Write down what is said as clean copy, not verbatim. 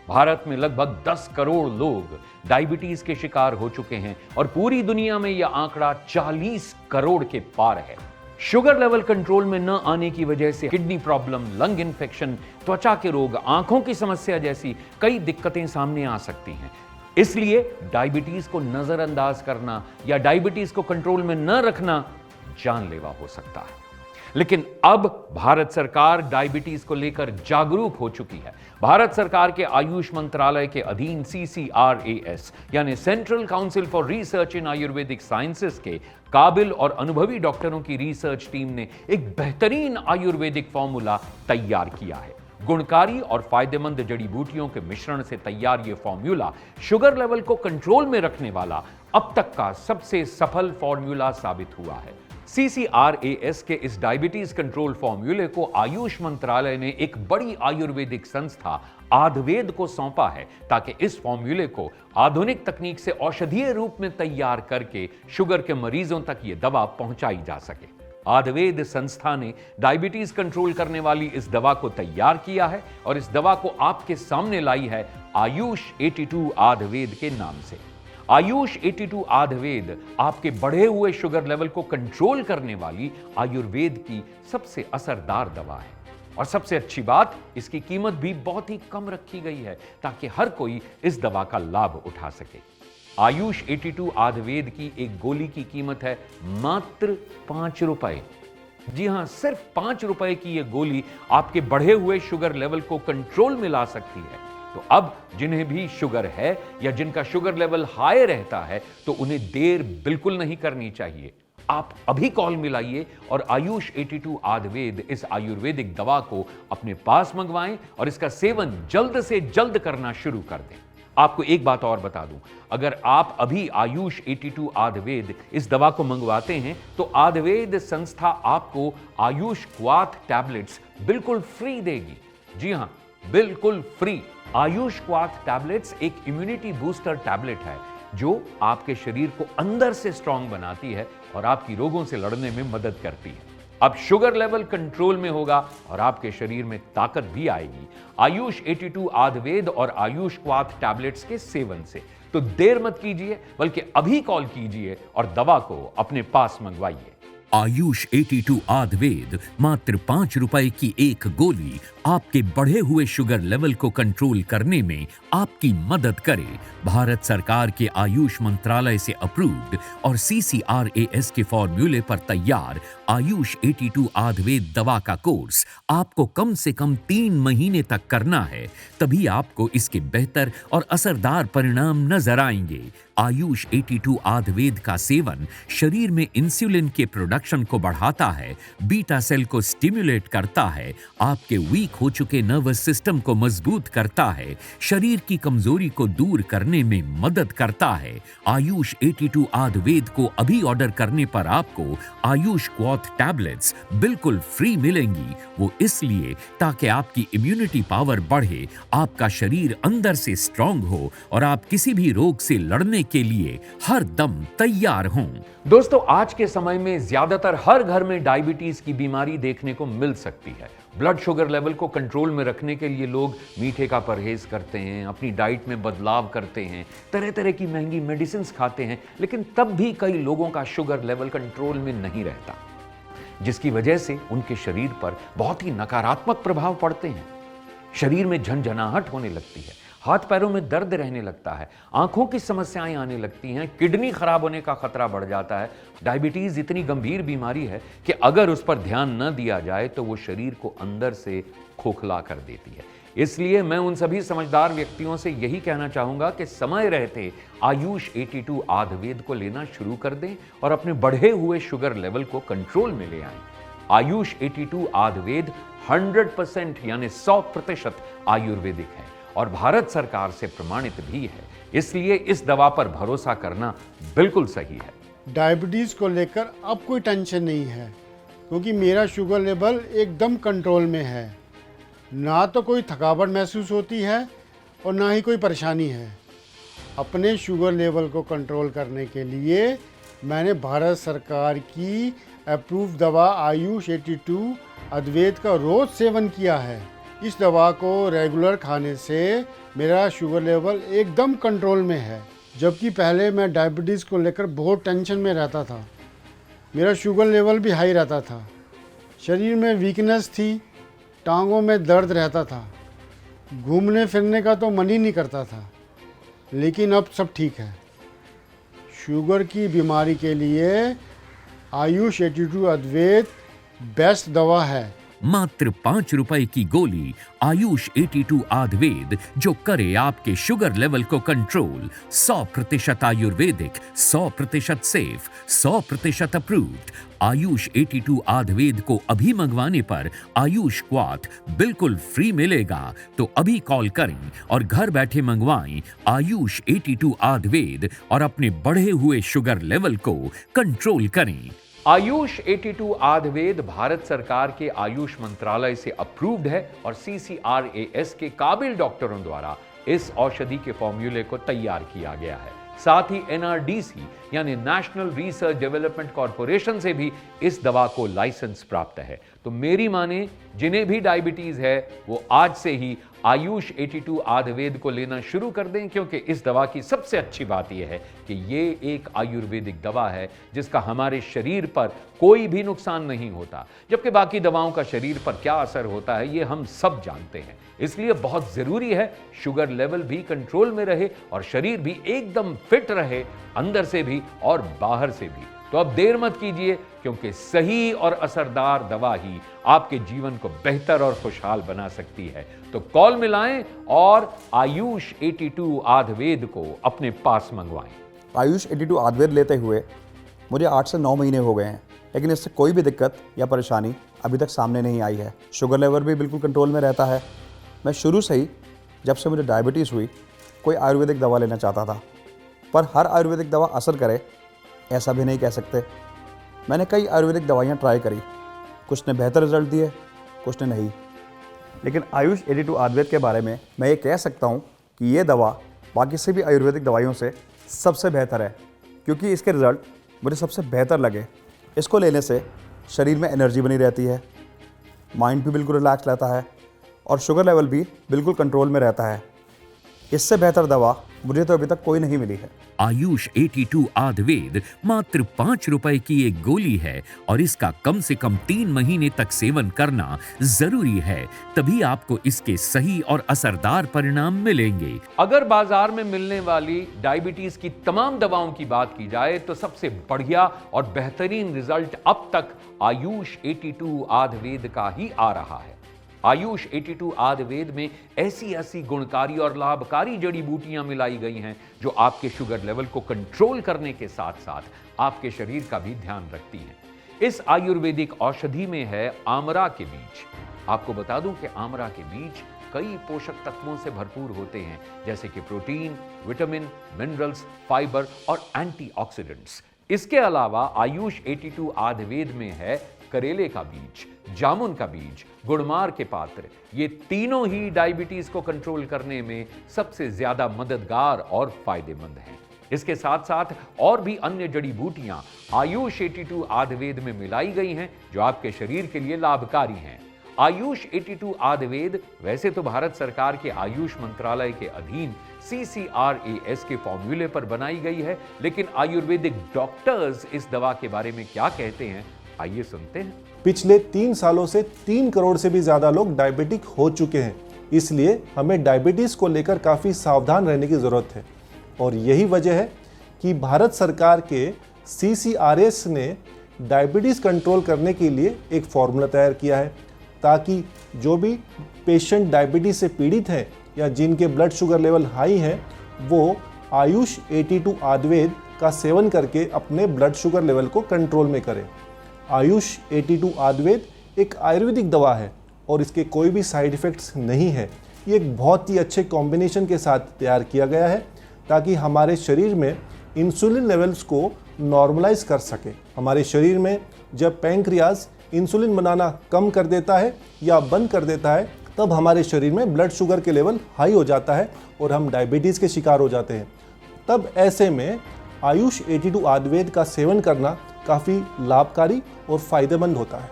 भारत में लगभग 10 करोड़ लोग डायबिटीज के शिकार हो चुके हैं और पूरी दुनिया में यह आंकड़ा 40 करोड़ के पार है। शुगर लेवल कंट्रोल में न आने की वजह से किडनी प्रॉब्लम, लंग इन्फेक्शन, त्वचा के रोग, आंखों की समस्या जैसी कई दिक्कतें सामने आ सकती हैं। इसलिए डायबिटीज को नजरअंदाज करना या डायबिटीज को कंट्रोल में न रखना जानलेवा हो सकता है। लेकिन अब भारत सरकार डायबिटीज को लेकर जागरूक हो चुकी है। भारत सरकार के आयुष मंत्रालय के अधीन CCRAS यानी central council for research in Ayurvedic sciences के काबिल और अनुभवी डॉक्टरों की रिसर्च टीम ने एक बेहतरीन आयुर्वेदिक फॉर्मूला तैयार किया है। गुणकारी और फायदेमंद जड़ी बूटियों के मिश्रण से तैयार यह फॉर्मूला शुगर लेवल को कंट्रोल में रखने वाला अब तक का सबसे सफल फॉर्मूला साबित हुआ है। CCRAS के इस डायबिटीज कंट्रोल फॉर्मूले को आयुष मंत्रालय ने एक बड़ी आयुर्वेदिक संस्था आयुर्वेद को सौंपा है ताकि इस फॉर्मूले को आधुनिक तकनीक से औषधीय रूप में तैयार करके शुगर के मरीजों तक यह दवा पहुंचाई जा सके। आयुर्वेद संस्था ने डायबिटीज कंट्रोल करने वाली इस दवा को तैयार किया है और इस दवा को आपके सामने लाई है आयुष 82 आयुर्वेद के नाम से। आयुष 82 आयुर्वेद आपके बढ़े हुए शुगर लेवल को कंट्रोल करने वाली आयुर्वेद की सबसे असरदार दवा है और सबसे अच्छी बात, इसकी कीमत भी बहुत ही कम रखी गई है ताकि हर कोई इस दवा का लाभ उठा सके। आयुष 82 आयुर्वेद की एक गोली की कीमत है मात्र 5 रुपए। जी हां, सिर्फ 5 रुपए की यह गोली आपके बढ़े हुए शुगर लेवल को कंट्रोल में ला सकती है। तो अब जिन्हें भी शुगर है या जिनका शुगर लेवल हाई रहता है तो उन्हें देर बिल्कुल नहीं करनी चाहिए। आप अभी कॉल मिलाइए और आयुष 82 आयुर्वेद इस आयुर्वेदिक दवा को अपने पास मंगवाएं और इसका सेवन जल्द से जल्द करना शुरू कर दें। आपको एक बात और बता दूं, अगर आप अभी आयुष 82 आयुर्वेद इस दवा को मंगवाते हैं तो आयुर्वेद संस्था आपको आयुष क्वाथ टैबलेट्स बिल्कुल फ्री देगी। जी हां, बिल्कुल फ्री। आयुष क्वाथ टैबलेट्स एक इम्यूनिटी बूस्टर टैबलेट है जो आपके शरीर को अंदर से स्ट्रांग बनाती है और आपकी रोगों से लड़ने में मदद करती है। अब शुगर लेवल कंट्रोल में होगा और आपके शरीर में ताकत भी आएगी आयुष 82 आयुर्वेद और आयुष क्वाथ टैबलेट्स के सेवन से। तो देर मत कीजिए, बल्कि अभी कॉल कीजिए और दवा को अपने पास मंगवाइए। आयुष 82 आयुर्वेद मात्र 5 रुपए की एक गोली आपके बढ़े हुए शुगर लेवल को कंट्रोल करने में आपकी मदद करे। भारत सरकार के आयुष मंत्रालय से अप्रूव्ड और CCRAS के फॉर्मूले पर तैयार आयुष 82 आयुर्वेद दवा का कोर्स आपको कम से कम 3 महीने तक करना है, तभी आपको इसके बेहतर और असरदार परिणाम नजर आएंगे। आयुष 82 आयुर्वेद का सेवन शरीर में इंसुलिन के प्रोडक्शन को बढ़ाता है, बीटा सेल को स्टिमुलेट करता है, आपके वीक हो चुके नर्वस सिस्टम को मजबूत करता है, शरीर की कमजोरी को दूर करने में मदद करता है। आयुष 82 आयुर्वेद को अभी ऑर्डर करने पर आपको आयुष क्वाथ टैबलेट्स बिल्कुल फ्री मिलेंगी। वो इसलिए ताकि आपकी इम्यूनिटी पावर बढ़े, आपका शरीर अंदर से स्ट्रांग हो और आप किसी भी रोग से लड़ने के लिए हर दम तैयार हों। दोस्तों, आज के समय में ज्यादातर हर घर में डायबिटीज की बीमारी देखने को मिल सकती है। ब्लड शुगर लेवल को कंट्रोल में रखने के लिए लोग मीठे का परहेज करते हैं, अपनी डाइट में बदलाव करते हैं, तरह तरह की महंगी मेडिसिन खाते हैं, लेकिन तब भी कई लोगों का शुगर लेवल कंट्रोल में नहीं रहता, जिसकी वजह से उनके शरीर पर बहुत ही नकारात्मक प्रभाव पड़ते हैं। शरीर में झंझनाहट होने लगती है, हाथ पैरों में दर्द रहने लगता है, आंखों की समस्याएं आने लगती हैं, किडनी खराब होने का खतरा बढ़ जाता है। डायबिटीज इतनी गंभीर बीमारी है कि अगर उस पर ध्यान न दिया जाए तो वो शरीर को अंदर से खोखला कर देती है। इसलिए मैं उन सभी समझदार व्यक्तियों से यही कहना चाहूंगा कि समय रहते आयुष 82 आयुर्वेद को लेना शुरू कर दें और अपने बढ़े हुए शुगर लेवल को कंट्रोल में ले आएं। आयुष 82 आयुर्वेद 100% यानी 100% आयुर्वेदिक है और भारत सरकार से प्रमाणित भी है, इसलिए इस दवा पर भरोसा करना बिल्कुल सही है। डायबिटीज़ को लेकर अब कोई टेंशन नहीं है क्योंकि मेरा शुगर लेवल एकदम कंट्रोल में है। ना तो कोई थकावट महसूस होती है और ना ही कोई परेशानी है। अपने शुगर लेवल को कंट्रोल करने के लिए मैंने भारत सरकार की अप्रूव दवा आयुष 82 आयुर्वेद का रोज सेवन किया है इस दवा को रेगुलर खाने से मेरा शुगर लेवल एकदम कंट्रोल में है। जबकि पहले मैं डायबिटीज़ को लेकर बहुत टेंशन में रहता था। मेरा शुगर लेवल भी हाई रहता था, शरीर में वीकनेस थी, टांगों में दर्द रहता था, घूमने फिरने का तो मन ही नहीं करता था। लेकिन अब सब ठीक है। शुगर की बीमारी के लिए आयुष 82 अद्वैत बेस्ट दवा है। मात्र 5 रुपए की गोली आयुष 82 आयुर्वेद जो करे आपके शुगर लेवल को control. 100% Ayurvedic, 100% safe, 100% approved. Ayush 82 Ayurveda को अभी मंगवाने पर आयुष क्वाथ बिल्कुल फ्री मिलेगा। तो अभी कॉल करें और घर बैठे मंगवाएं आयुष 82 आयुर्वेद और अपने बढ़े हुए शुगर लेवल को कंट्रोल करें। आयुष 82 आयुर्वेद भारत सरकार के आयुष मंत्रालय से अप्रूव्ड है और CCRAS के काबिल डॉक्टरों द्वारा इस औषधि के फॉर्मूले को तैयार किया गया है। साथ ही NRDC यानी नेशनल रिसर्च डेवलपमेंट कॉरपोरेशन से भी इस दवा को लाइसेंस प्राप्त है। तो मेरी माने जिन्हें भी डायबिटीज है वो आज से ही आयुष 82 आयुर्वेद को लेना शुरू कर दें, क्योंकि इस दवा की सबसे अच्छी बात यह है कि ये एक आयुर्वेदिक दवा है जिसका हमारे शरीर पर कोई भी नुकसान नहीं होता, जबकि बाकी दवाओं का शरीर पर क्या असर होता है ये हम सब जानते हैं। इसलिए बहुत जरूरी है शुगर लेवल भी कंट्रोल में रहे और शरीर भी एकदम फिट रहे, अंदर से भी और बाहर से भी। तो अब देर मत कीजिए, क्योंकि सही और असरदार दवा ही आपके जीवन को बेहतर और खुशहाल बना सकती है। तो कॉल मिलाएं और आयुष 82 आयुर्वेद को अपने पास मंगवाएं। आयुष 82 आयुर्वेद लेते हुए मुझे 8 से 9 महीने हो गए हैं, लेकिन इससे कोई भी दिक्कत या परेशानी अभी तक सामने नहीं आई है। शुगर लेवल भी बिल्कुल कंट्रोल में रहता है। मैं शुरू से ही, जब से मुझे डायबिटीज़ हुई, कोई आयुर्वेदिक दवा लेना चाहता था, पर हर आयुर्वेदिक दवा असर करे ऐसा भी नहीं कह सकते। मैंने कई आयुर्वेदिक दवाइयाँ ट्राई करी, कुछ ने बेहतर रिजल्ट दिए, कुछ ने नहीं। लेकिन आयुष 82 आयुर्वेद के बारे में मैं ये कह सकता हूँ कि ये दवा बाकी सभी आयुर्वेदिक दवाइयों से सबसे बेहतर है, क्योंकि इसके रिज़ल्ट मुझे सबसे बेहतर लगे। इसको लेने से शरीर में एनर्जी बनी रहती है, माइंड भी बिल्कुल रिलैक्स रहता है और शुगर लेवल भी बिल्कुल कंट्रोल में रहता है। इससे बेहतर दवा मुझे तो अभी तक कोई नहीं मिली है। आयुष 82 आयुर्वेद मात्र 5 रुपए की एक गोली है और इसका कम से कम 3 महीने तक सेवन करना जरूरी है, तभी आपको इसके सही और असरदार परिणाम मिलेंगे। अगर बाजार में मिलने वाली डायबिटीज की तमाम दवाओं की बात की जाए तो सबसे बढ़िया और बेहतरीन रिजल्ट अब तक आयुष 82 आयुर्वेद का ही आ रहा है। आयुष 82 आयुर्वेद में ऐसी गुणकारी और लाभकारी जड़ी बूटियां मिलाई गई हैं जो आपके शुगर लेवल को कंट्रोल करने के साथ साथ आपके शरीर का भी ध्यान रखती हैं। इस आयुर्वेदिक औषधि में है आमरा के बीज। आपको बता दूं कि आमरा के बीज कई पोषक तत्वों से भरपूर होते हैं, जैसे कि प्रोटीन, विटामिन, मिनरल्स, फाइबर और एंटीऑक्सीडेंट्स। इसके अलावा आयुष 82 आयुर्वेद में है करेले का बीज, जामुन का बीज, गुड़मार के पात्र। ये तीनों ही डायबिटीज को कंट्रोल करने में सबसे ज्यादा मददगार और फायदेमंद हैं। इसके साथ साथ और भी अन्य जड़ी बूटियां आयुष 82 आयुर्वेद में मिलाई गई हैं जो आपके शरीर के लिए लाभकारी हैं। आयुष 82 आयुर्वेद वैसे तो भारत सरकार के आयुष मंत्रालय के अधीन CCRAS के फॉर्मूले पर बनाई गई है, लेकिन आयुर्वेदिक डॉक्टर्स इस दवा के बारे में क्या कहते हैं, आइए सुनते हैं। पिछले 3 सालों से 3 करोड़ से भी ज्यादा लोग डायबिटिक हो चुके हैं, इसलिए हमें डायबिटीज को लेकर काफी सावधान रहने की जरूरत है। और यही वजह है कि भारत सरकार के CCRAS ने डायबिटीज कंट्रोल करने के लिए एक फॉर्मूला तैयार किया है, ताकि जो भी पेशेंट डायबिटीज से पीड़ित हैं या जिनके ब्लड शुगर लेवल हाई हैं, वो आयुष 82 आयुर्वेद का सेवन करके अपने ब्लड शुगर लेवल को कंट्रोल में करें। आयुष 82 आयुर्वेद एक आयुर्वेदिक दवा है और इसके कोई भी साइड इफ़ेक्ट्स नहीं है। ये एक बहुत ही अच्छे कॉम्बिनेशन के साथ तैयार किया गया है ताकि हमारे शरीर में इंसुलिन लेवल्स को नॉर्मलाइज कर सके। हमारे शरीर में जब पैंक्रियाज इंसुलिन बनाना कम कर देता है या बंद कर देता है, तब हमारे शरीर में ब्लड शुगर के लेवल हाई हो जाता है और हम डायबिटीज़ के शिकार हो जाते हैं। तब ऐसे में आयुष 82 आयुर्वेद का सेवन करना काफ़ी लाभकारी और फ़ायदेमंद होता है।